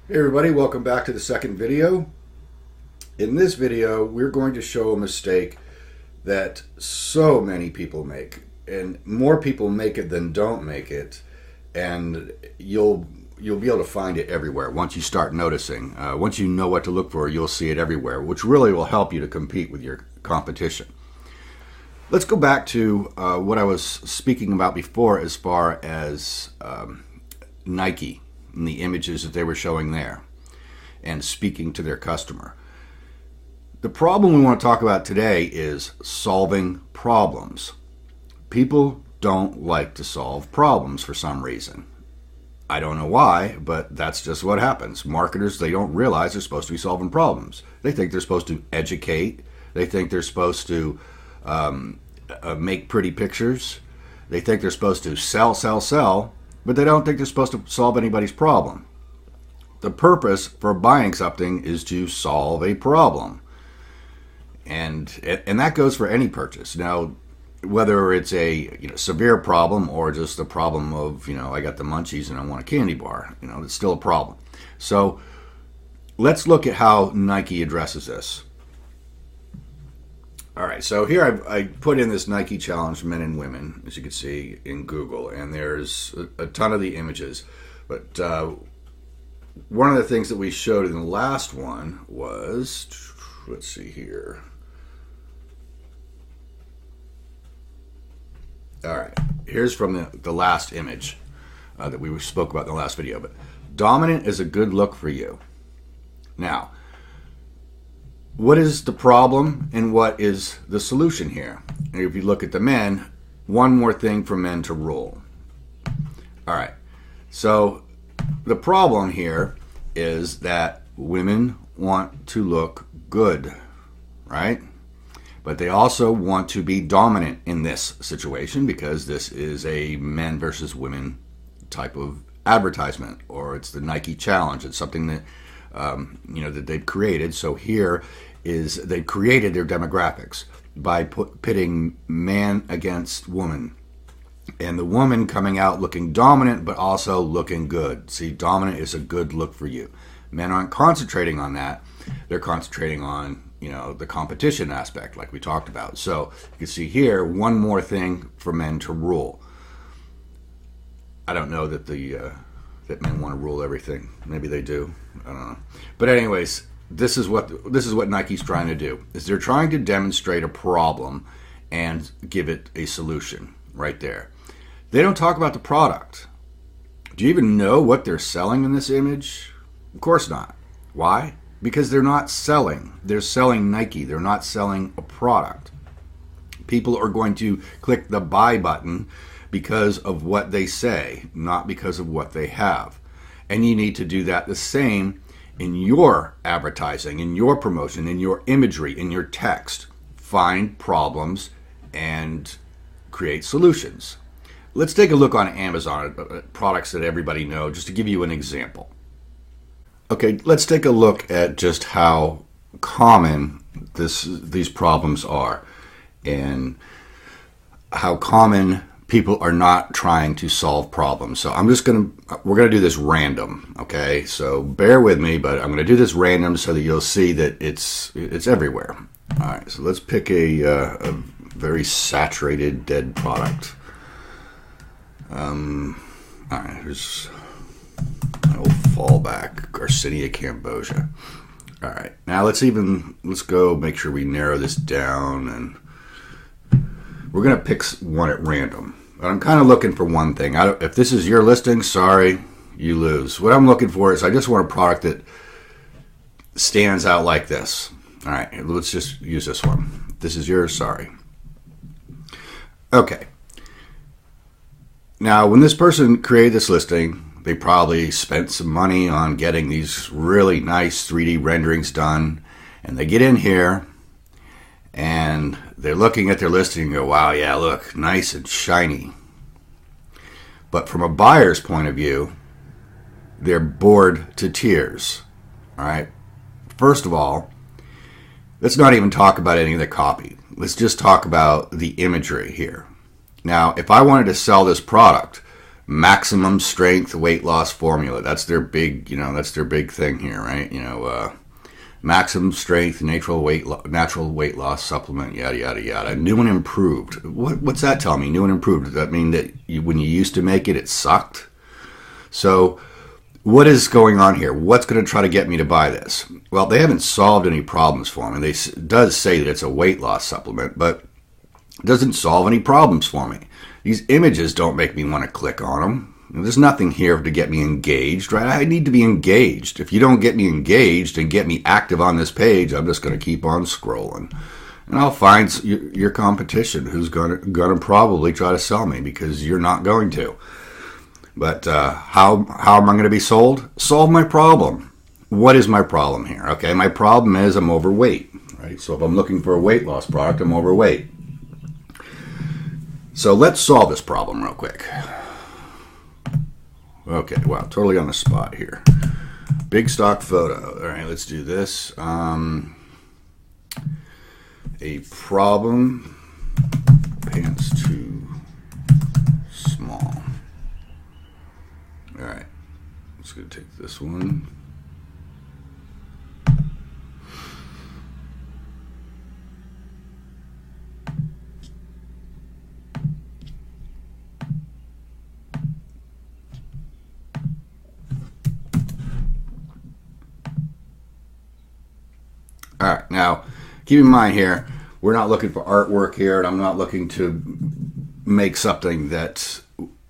Hey everybody, welcome back to the second video. In this video, we're going to show a mistake that so many people make, and more people make it than don't make it, and you'll be able to find it everywhere once you start noticing. Once you know what to look for, you'll see it everywhere, which really will help you to compete with your competition. Let's go back to what I was speaking about before as far as Nike and the images that they were showing there and speaking to their customer. The problem we want to talk about today is solving problems. People don't like to solve problems for some reason. I don't know why, but that's just what happens. Marketers, they don't realize they're supposed to be solving problems. They think they're supposed to educate. They think they're supposed to make pretty pictures. They think they're supposed to sell, but they don't think they're supposed to solve anybody's problem. The purpose for buying something is to solve a problem. And that goes for any purchase. Now, whether it's a severe problem or just a problem of, I got the munchies and I want a candy bar, it's still a problem. So let's look at how Nike addresses this. All right, so here I put in this Nike Challenge Men and Women, as you can see in Google, and there's a ton of the images. But one of the things that we showed in the last one was, let's see here. All right, here's from the last image that we spoke about in the last video. But dominant is a good look for you. Now, what is the problem and what is the solution here? And if you look at the men, one more thing for men to rule. All right, so the problem here is that women want to look good, right? But they also want to be dominant in this situation because this is a men versus women type of advertisement, or it's the Nike Challenge. It's something that that they've created. So here is they've created their demographics by pitting man against woman, and the woman coming out looking dominant but also looking good. See, dominant is a good look for you. Men aren't concentrating on that. They're concentrating on the competition aspect, like we talked about. So you can see here, one more thing for men to rule. I don't know that that men want to rule everything. Maybe they do. I don't know. But anyways, this is what Nike's trying to do. Is they're trying to demonstrate a problem and give it a solution right there. They don't talk about the product. Do you even know what they're selling in this image? Of course not. Why? Because they're not selling. They're selling Nike. They're not selling a product. People are going to click the buy button because of what they say, not because of what they have. And you need to do that the same in your advertising, in your promotion, in your imagery, in your text. Find problems and create solutions. Let's take a look on Amazon at products that everybody knows, just to give you an example. Okay, let's take a look at just how common these problems are and how common people are not trying to solve problems. So we're gonna do this random, okay? So bear with me, but I'm gonna do this random so that you'll see that it's everywhere. All right, so let's pick a very saturated dead product. All right, here's my old fallback, Garcinia cambogia. All right, now let's go make sure we narrow this down, and we're gonna pick one at random. But I'm kind of looking for one thing. If this is your listing, sorry, you lose. What I'm looking for is I just want a product that stands out like this. All right, let's just use this one. This is yours, sorry. Okay. Now, when this person created this listing, they probably spent some money on getting these really nice 3D renderings done. And they get in here and they're looking at their listing and go, wow, yeah, look, nice and shiny. But from a buyer's point of view, they're bored to tears. All right. First of all, let's not even talk about any of the copy. Let's just talk about the imagery here. Now, if I wanted to sell this product, maximum strength weight loss formula. That's their big, that's their big thing here, right? Maximum strength natural weight loss supplement, yada yada yada. New and improved. What's that tell me? New and improved. Does that mean that when you used to make it, it sucked? So what is going on here? What's going to try to get me to buy this? Well, they haven't solved any problems for me. It does say that it's a weight loss supplement, but it doesn't solve any problems for me. These images don't make me want to click on them. There's nothing here to get me engaged, right? I need to be engaged. If you don't get me engaged and get me active on this page, I'm just going to keep on scrolling. And I'll find your competition who's going to probably try to sell me, because you're not going to. But how am I going to be sold? Solve my problem. What is my problem here? Okay, my problem is I'm overweight, right? So if I'm looking for a weight loss product, I'm overweight. So let's solve this problem real quick. Okay, wow, totally on the spot here. Big stock photo. All right, let's do this. A problem, pants too small. All right, let's go take this one. All right, now keep in mind here, we're not looking for artwork here, and I'm not looking to make something that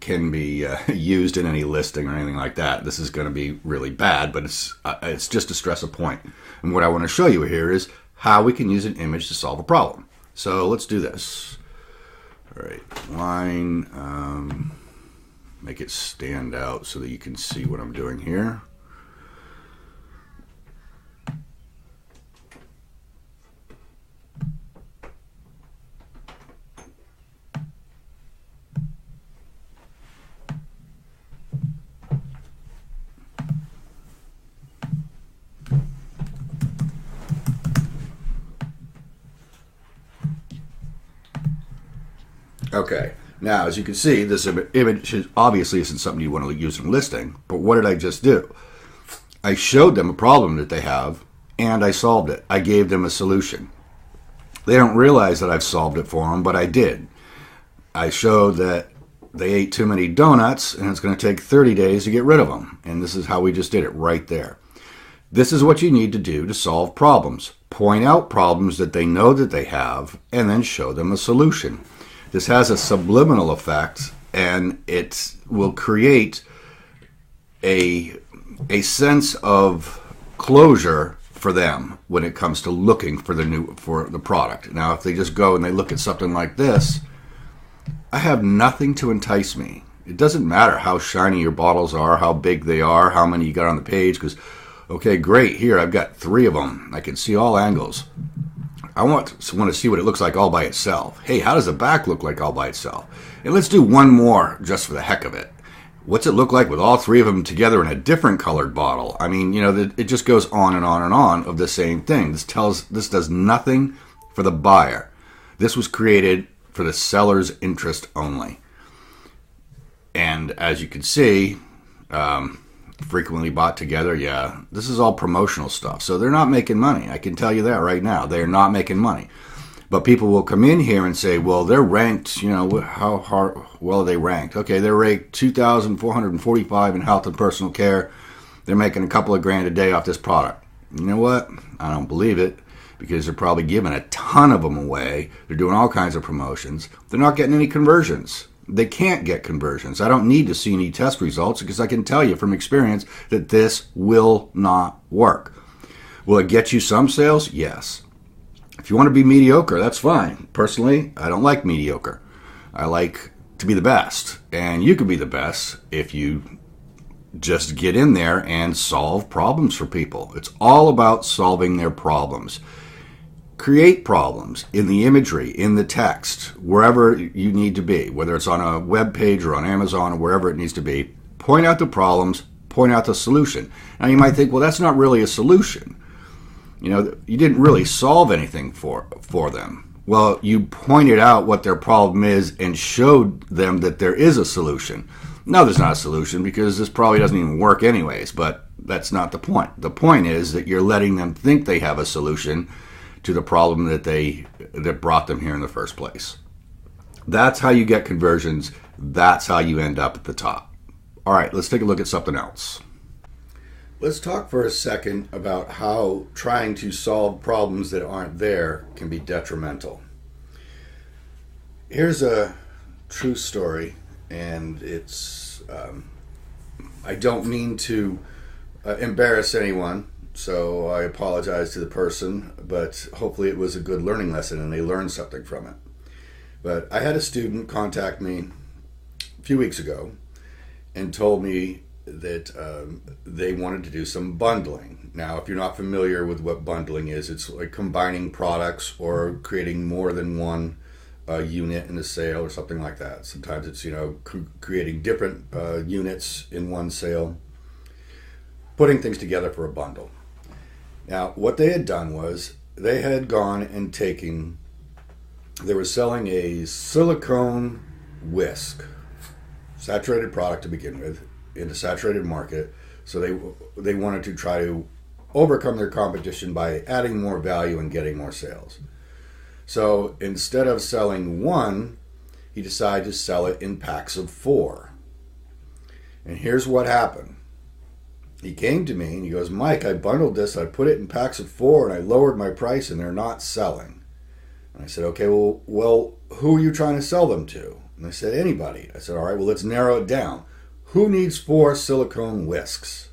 can be used in any listing or anything like that. This is going to be really bad, but it's just to stress a point. And what I want to show you here is how we can use an image to solve a problem. So let's do this. All right, line, make it stand out so that you can see what I'm doing here. Okay, now as you can see, this image obviously isn't something you want to use in a listing, but what did I just do? I showed them a problem that they have, and I solved it. I gave them a solution. They don't realize that I've solved it for them, but I did. I showed that they ate too many donuts, and it's going to take 30 days to get rid of them, and this is how we just did it right there. This is what you need to do to solve problems. Point out problems that they know that they have, and then show them a solution. This has a subliminal effect, and it will create a sense of closure for them when it comes to looking for the product. Now, if they just go and they look at something like this, I have nothing to entice me. It doesn't matter how shiny your bottles are, how big they are, how many you got on the page, because, okay, great, here, I've got 3 of them. I can see all angles. I want to see what it looks like all by itself. Hey, how does the back look like all by itself? And let's do one more just for the heck of it. What's it look like with all 3 of them together in a different colored bottle? I mean, it just goes on and on and on of the same thing. This does nothing for the buyer. This was created for the seller's interest only. And as you can see, frequently bought together, yeah, this is all promotional stuff. So they're not making money. I can tell you that right now. They're not making money. But people will come in here and say, well, they're ranked, how well are they ranked? Okay, they're ranked 2,445 in health and personal care. They're making a couple of grand a day off this product. You know what? I don't believe it, because they're probably giving a ton of them away. They're doing all kinds of promotions. They're not getting any conversions. They can't get conversions. I don't need to see any test results, because I can tell you from experience that this will not work. Will it get you some sales? Yes. If you want to be mediocre, that's fine. Personally, I don't like mediocre. I like to be the best. And you can be the best if you just get in there and solve problems for people. It's all about solving their problems. Create problems in the imagery, in the text, wherever you need to be, whether it's on a web page or on Amazon or wherever it needs to be. Point out the problems, point out the solution. Now you might think, well, that's not really a solution. You didn't really solve anything for them. Well, you pointed out what their problem is and showed them that there is a solution. No, there's not a solution because this probably doesn't even work anyways, but that's not the point. The point is that you're letting them think they have a solution to the problem that brought them here in the first place. That's how you get conversions. That's how you end up at the top. All right, let's take a look at something else. Let's talk for a second about how trying to solve problems that aren't there can be detrimental. Here's a true story, and it's I don't mean to embarrass anyone, so I apologize to the person, but hopefully it was a good learning lesson and they learned something from it. But I had a student contact me a few weeks ago and told me that they wanted to do some bundling. Now, if you're not familiar with what bundling is, it's like combining products or creating more than one unit in a sale or something like that. Sometimes it's, creating different units in one sale, putting things together for a bundle. Now, what they had done was they had gone and they were selling a silicone whisk, saturated product to begin with, in a saturated market. So they wanted to try to overcome their competition by adding more value and getting more sales. So instead of selling one, he decided to sell it in packs of 4. And here's what happened. He came to me and he goes, "Mike, I bundled this, I put it in packs of 4 and I lowered my price and they're not selling." And I said, "Okay, well, who are you trying to sell them to?" And they said, "Anybody." I said, "All right, well, let's narrow it down. Who needs 4 silicone whisks?"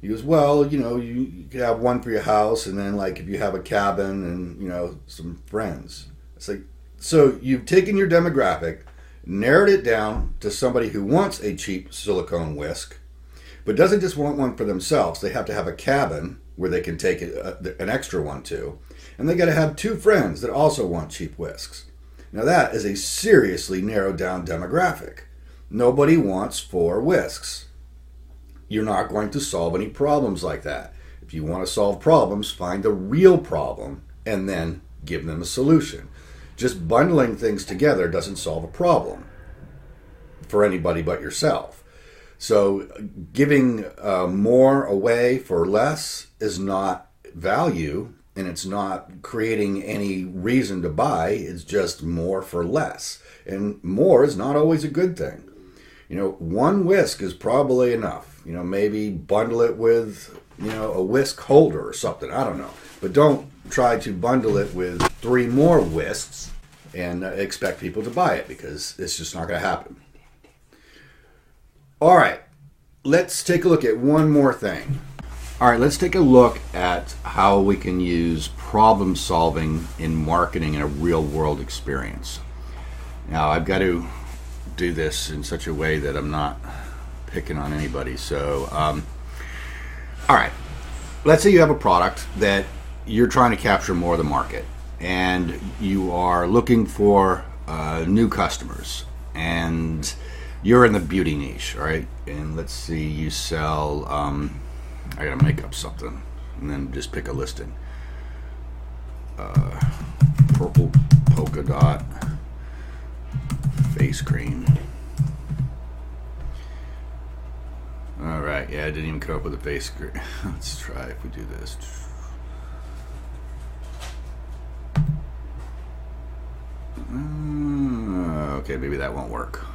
He goes, "Well, you could have one for your house, and then like if you have a cabin and, some friends." It's like, so you've taken your demographic, narrowed it down to somebody who wants a cheap silicone whisk, but doesn't just want one for themselves. They have to have a cabin where they can take an extra one to, and they got to have 2 friends that also want cheap whisks. Now that is a seriously narrowed down demographic. Nobody wants 4 whisks. You're not going to solve any problems like that. If you want to solve problems, find the real problem and then give them a solution. Just bundling things together doesn't solve a problem for anybody but yourself. So giving more away for less is not value, and it's not creating any reason to buy. It's just more for less. And more is not always a good thing. 1 whisk is probably enough. Maybe bundle it with, a whisk holder or something. I don't know. But don't try to bundle it with 3 more whisks and expect people to buy it, because it's just not going to happen. All right. Let's take a look at one more thing. All right, let's take a look at how we can use problem solving in marketing in a real world experience. Now, I've got to do this in such a way that I'm not picking on anybody. So, all right, let's say you have a product that you're trying to capture more of the market, and you are looking for new customers, and you're in the beauty niche, all right? And let's see, you sell, I gotta make up something and then just pick a listing. Purple polka dot face cream. All right, yeah, I didn't even come up with a face cream. Let's try if we do this. Okay, maybe that won't work.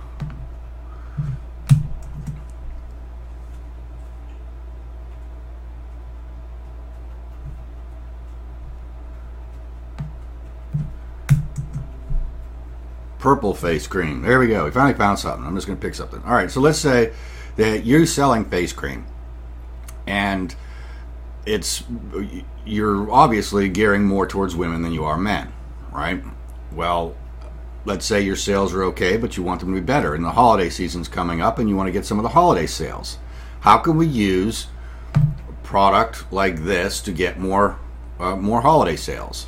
Purple face cream. There we go. We finally found something. I'm just going to pick something. All right, so let's say that you're selling face cream, and you're obviously gearing more towards women than you are men, right? Well, let's say your sales are okay, but you want them to be better, and the holiday season's coming up, and you want to get some of the holiday sales. How can we use a product like this to get more holiday sales?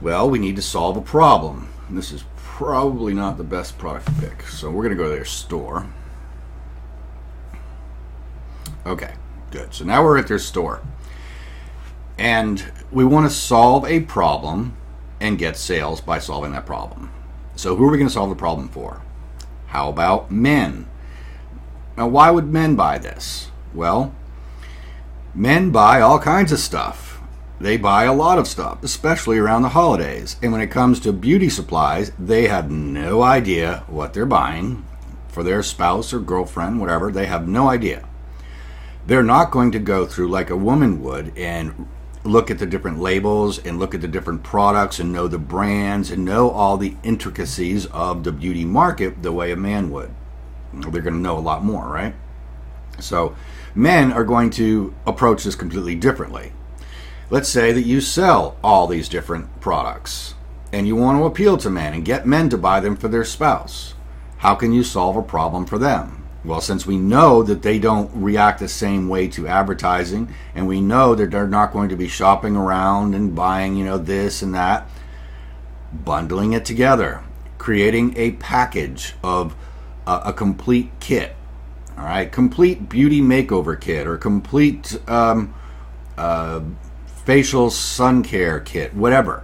Well, we need to solve a problem. This is probably not the best product to pick, so we're going to go to their store. Okay, good. So now we're at their store, and we want to solve a problem and get sales by solving that problem. So who are we going to solve the problem for? How about men? Now, why would men buy this? Well, men buy all kinds of stuff. They buy a lot of stuff, especially around the holidays. And when it comes to beauty supplies, they have no idea what they're buying for their spouse or girlfriend, whatever. They have no idea. They're not going to go through like a woman would and look at the different labels and look at the different products and know the brands and know all the intricacies of the beauty market the way a man would. They're going to know a lot more, right? So men are going to approach this completely differently. Let's say that you sell all these different products and you want to appeal to men and get men to buy them for their spouse. How can you solve a problem for them? Well, since we know that they don't react the same way to advertising, and we know that they're not going to be shopping around and buying, this and that, bundling it together, creating a package of a complete kit, all right, complete beauty makeover kit or complete facial sun care kit, whatever.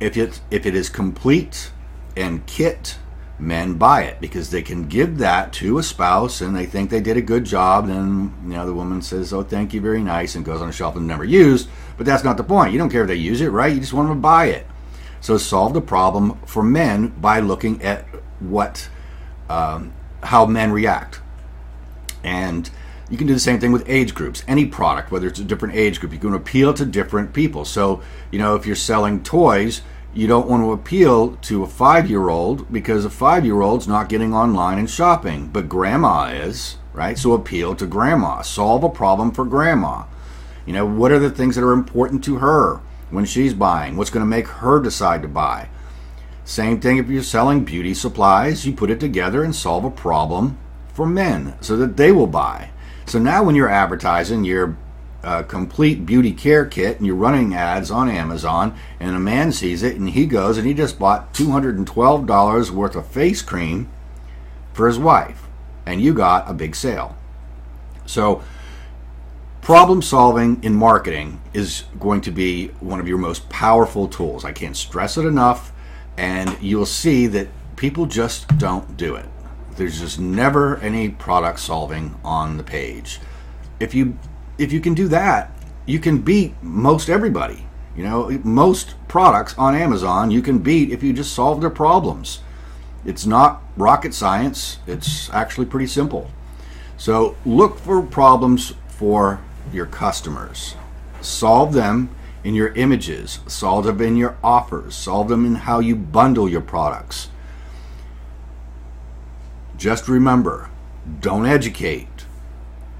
If it is complete and kit, men buy it because they can give that to a spouse and they think they did a good job. Then the woman says, "Oh, thank you, very nice," and goes on a shelf and never used. But that's not the point. You don't care if they use it, right? You just want them to buy it. So solve the problem for men by looking at how men react. And you can do the same thing with age groups. Any product, whether it's a different age group, you can appeal to different people. So if you're selling toys, you don't want to appeal to a 5-year-old because a 5-year-old's not getting online and shopping, but grandma is, right? So appeal to grandma. Solve a problem for grandma. What are the things that are important to her when she's buying? What's going to make her decide to buy? Same thing if you're selling beauty supplies. You put it together and solve a problem for men so that they will buy. So now when you're advertising your complete beauty care kit and you're running ads on Amazon and a man sees it and he goes and he just bought $212 worth of face cream for his wife and you got a big sale. So problem solving in marketing is going to be one of your most powerful tools. I can't stress it enough, and you'll see that people just don't do it. There's just never any product solving on the page. If you can do that, you can beat most everybody. Most products on Amazon you can beat if you just solve their problems. It's not rocket science. It's actually pretty simple. So look for problems for your customers. Solve them in your images. Solve them in your offers. Solve them in how you bundle your products. Just remember, don't educate.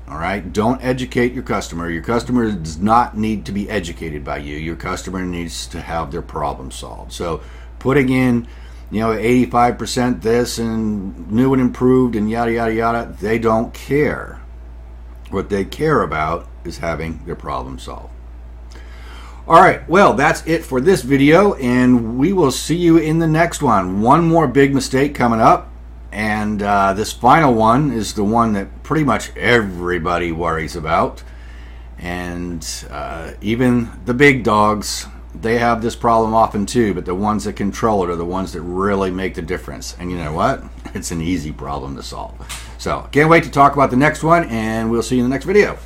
All right? Don't educate your customer. Your customer does not need to be educated by you. Your customer needs to have their problem solved. So putting in, 85% this and new and improved and yada, yada, yada, they don't care. What they care about is having their problem solved. All right, well, that's it for this video, and we will see you in the next one. One more big mistake coming up. And this final one is the one that pretty much everybody worries about. And even the big dogs, they have this problem often too, but the ones that control it are the ones that really make the difference. And you know what? It's an easy problem to solve. So can't wait to talk about the next one, and we'll see you in the next video.